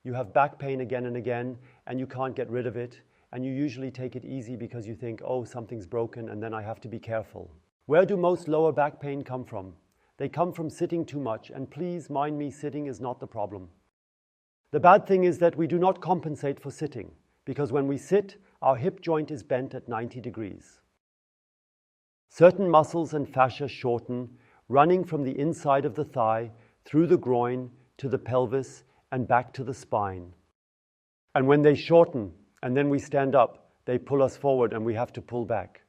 You have back pain again and again, and you can't get rid of it, and you usually take it easy because you think, oh, something's broken and then I have to be careful. Where do most lower back pain come from? They come from sitting too much, and please mind me, sitting is not the problem. The bad thing is that we do not compensate for sitting, because when we sit, our hip joint is bent at 90 degrees. Certain muscles and fascia shorten, running from the inside of the thigh, through the groin, to the pelvis, and back to the spine. And when they shorten, and then we stand up, they pull us forward and we have to pull back.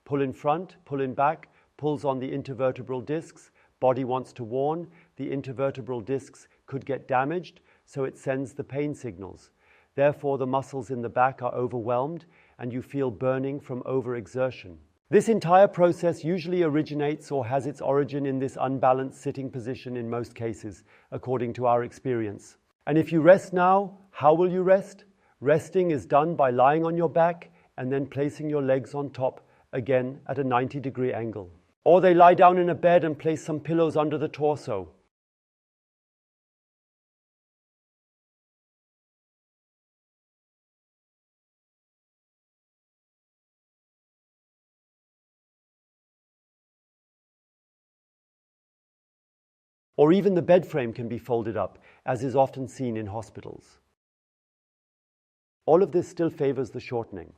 Pull in front, pull in back, pulls on the intervertebral discs. Body wants to warn, the intervertebral discs could get damaged, so it sends the pain signals. Therefore, the muscles in the back are overwhelmed and you feel burning from overexertion. This entire process usually originates or has its origin in this unbalanced sitting position in most cases, according to our experience. And if you rest now, how will you rest? Resting is done by lying on your back and then placing your legs on top, again at a 90-degree angle. Or they lie down in a bed and place some pillows under the torso. Or even the bed frame can be folded up, as is often seen in hospitals. All of this still favors the shortening.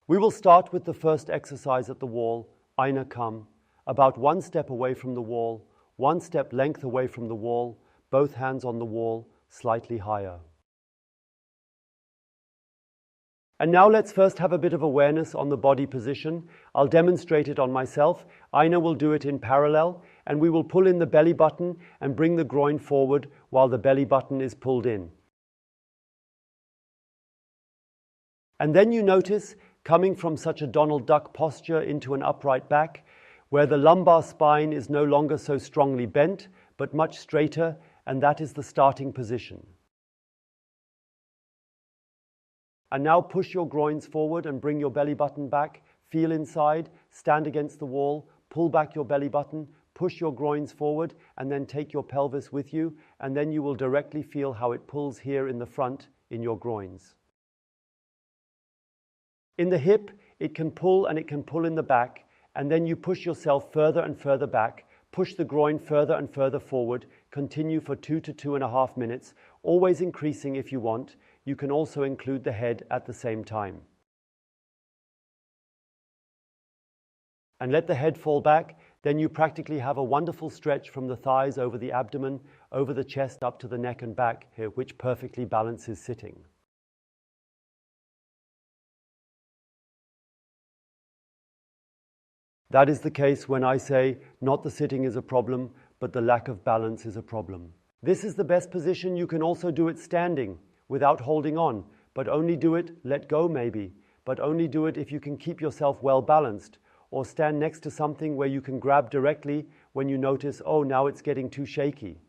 We will start with the first exercise at the wall, Einer Kamm, about 1 step away from the wall, 1 step length away from the wall, both hands on the wall, slightly higher. And now let's first have a bit of awareness on the body position. I'll demonstrate it on myself. Einer will do it in parallel, and we will pull in the belly button and bring the groin forward while the belly button is pulled in. And then you notice coming from such a Donald Duck posture into an upright back, where the lumbar spine is no longer so strongly bent, but much straighter, and that is the starting position. And now push your groins forward and bring your belly button back, feel inside, stand against the wall, pull back your belly button, push your groins forward, and then take your pelvis with you, and then you will directly feel how it pulls here in the front in your groins. In the hip, it can pull and it can pull in the back, and then you push yourself further and further back, push the groin further and further forward, continue for 2 to 2.5 minutes, always increasing if you want. You can also include the head at the same time. And let the head fall back, then you practically have a wonderful stretch from the thighs over the abdomen, over the chest up to the neck and back here, which perfectly balances sitting. That is the case when I say not the sitting is a problem, but the lack of balance is a problem. This is the best position. You can also do it standing without holding on, but only do it, let go maybe, but only do it if you can keep yourself well balanced, or stand next to something where you can grab directly when you notice, oh, now it's getting too shaky.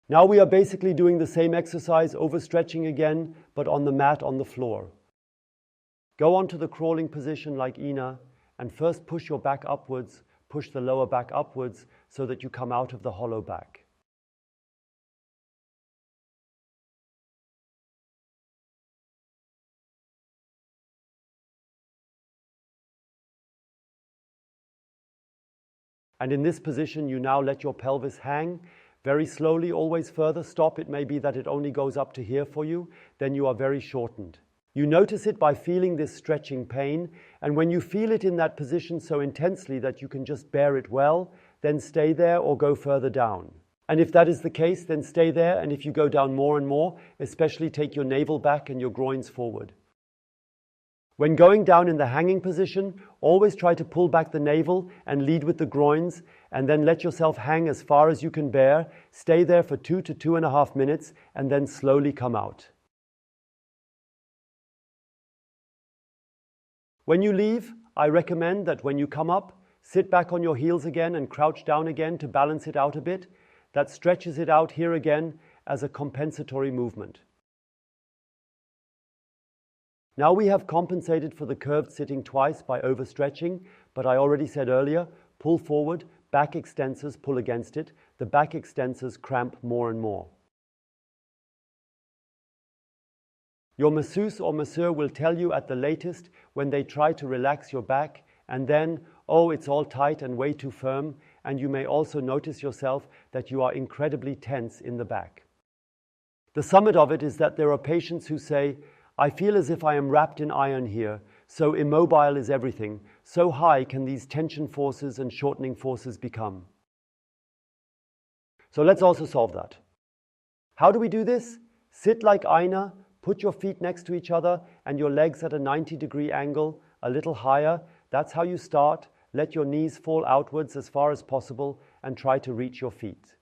Now we are basically doing the same exercise, overstretching again, but on the mat on the floor. Go on to the crawling position like Ina, and first push your back upwards, push the lower back upwards so that you come out of the hollow back. And in this position, you now let your pelvis hang. Very slowly, always further stop. It may be that it only goes up to here for you. Then you are very shortened. You notice it by feeling this stretching pain. And when you feel it in that position so intensely that you can just bear it well, then stay there or go further down. And if that is the case, then stay there. And if you go down more and more, especially take your navel back and your groins forward. When going down in the hanging position, always try to pull back the navel and lead with the groins, and then let yourself hang as far as you can bear. Stay there for 2 to 2.5 minutes and then slowly come out. When you leave, I recommend that when you come up, sit back on your heels again and crouch down again to balance it out a bit. That stretches it out here again as a compensatory movement. Now we have compensated for the curved sitting twice by overstretching, but I already said earlier, pull forward, back extensors pull against it. The back extensors cramp more and more. Your masseuse or masseur will tell you at the latest when they try to relax your back, and then, oh, it's all tight and way too firm, and you may also notice yourself that you are incredibly tense in the back. The summit of it is that there are patients who say, I feel as if I am wrapped in iron here, so immobile is everything, so high can these tension forces and shortening forces become. So let's also solve that. How do we do this? Sit like Aina, put your feet next to each other and your legs at a 90-degree angle, a little higher. That's how you start. Let your knees fall outwards as far as possible and try to reach your feet.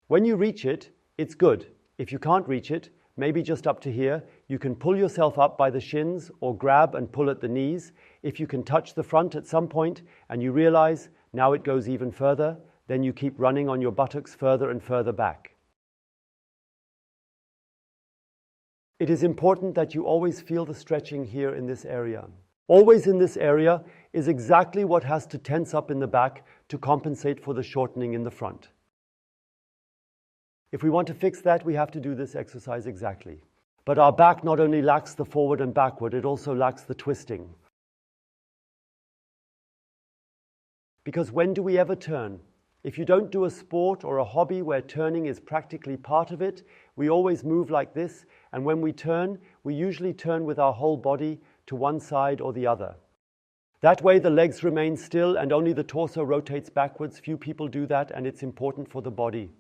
When you reach it, it's good. If you can't reach it, maybe just up to here, you can pull yourself up by the shins or grab and pull at the knees. If you can touch the front at some point and you realize now it goes even further, then you keep running on your buttocks further and further back. It is important that you always feel the stretching here in this area. Always in this area is exactly what has to tense up in the back to compensate for the shortening in the front. If we want to fix that, we have to do this exercise exactly. But our back not only lacks the forward and backward, it also lacks the twisting. Because when do we ever turn? If you don't do a sport or a hobby where turning is practically part of it, we always move like this, and when we turn, we usually turn with our whole body to one side or the other. That way the legs remain still and only the torso rotates backwards. Few people do that, and it's important for the body.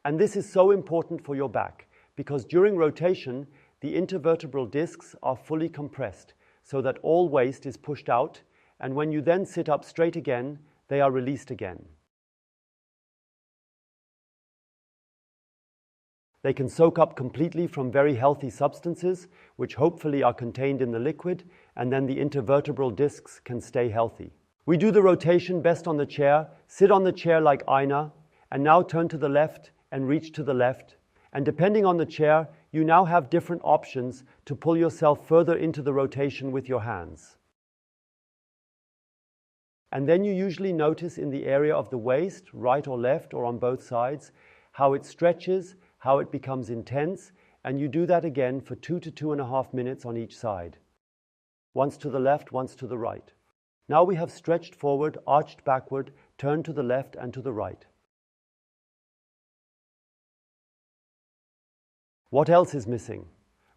And this is so important for your back, because during rotation, the intervertebral discs are fully compressed, so that all waste is pushed out, and when you then sit up straight again, they are released again. They can soak up completely from very healthy substances, which hopefully are contained in the liquid, and then the intervertebral discs can stay healthy. We do the rotation best on the chair. Sit on the chair like Aina, and now turn to the left and reach to the left. And depending on the chair, you now have different options to pull yourself further into the rotation with your hands. And then you usually notice in the area of the waist, right or left or on both sides, how it stretches, how it becomes intense, and you do that again for 2 to 2.5 minutes on each side. Once to the left, once to the right. Now we have stretched forward, arched backward, turned to the left and to the right. What else is missing?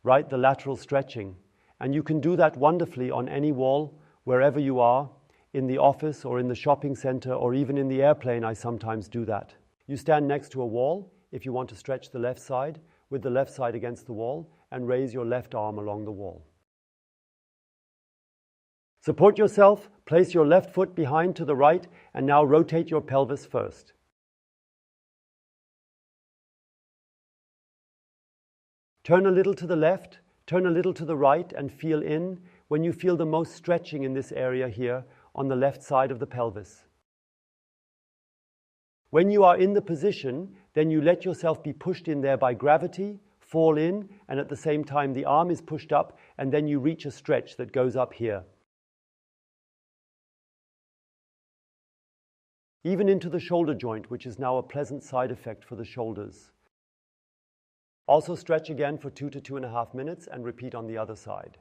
Right, the lateral stretching. And you can do that wonderfully on any wall, wherever you are, in the office or in the shopping center or even in the airplane. I sometimes do that. You stand next to a wall if you want to stretch the left side, with the left side against the wall, and raise your left arm along the wall. Support yourself, place your left foot behind to the right, and now rotate your pelvis first. Turn a little to the left, turn a little to the right, and feel in when you feel the most stretching in this area here on the left side of the pelvis. When you are in the position, then you let yourself be pushed in there by gravity, fall in, and at the same time the arm is pushed up, and then you reach a stretch that goes up here. Even into the shoulder joint, which is now a pleasant side effect for the shoulders. Also stretch again for 2 to 2.5 minutes and repeat on the other side.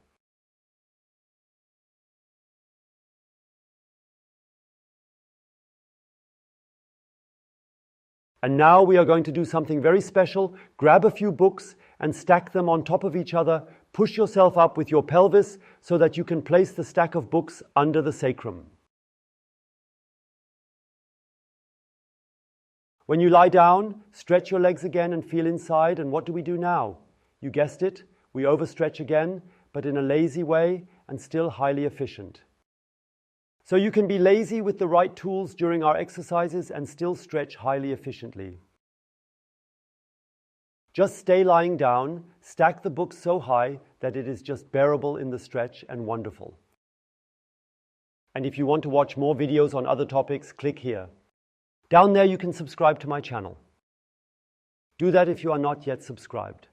And now we are going to do something very special. Grab a few books and stack them on top of each other. Push yourself up with your pelvis so that you can place the stack of books under the sacrum. When you lie down, stretch your legs again and feel inside. And what do we do now? You guessed it, we overstretch again, but in a lazy way and still highly efficient. So you can be lazy with the right tools during our exercises and still stretch highly efficiently. Just stay lying down, stack the book so high that it is just bearable in the stretch and wonderful. And if you want to watch more videos on other topics, click here. Down there you can subscribe to my channel. Do that if you are not yet subscribed.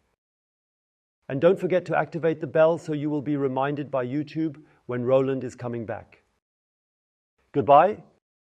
And don't forget to activate the bell so you will be reminded by YouTube when Roland is coming back. Goodbye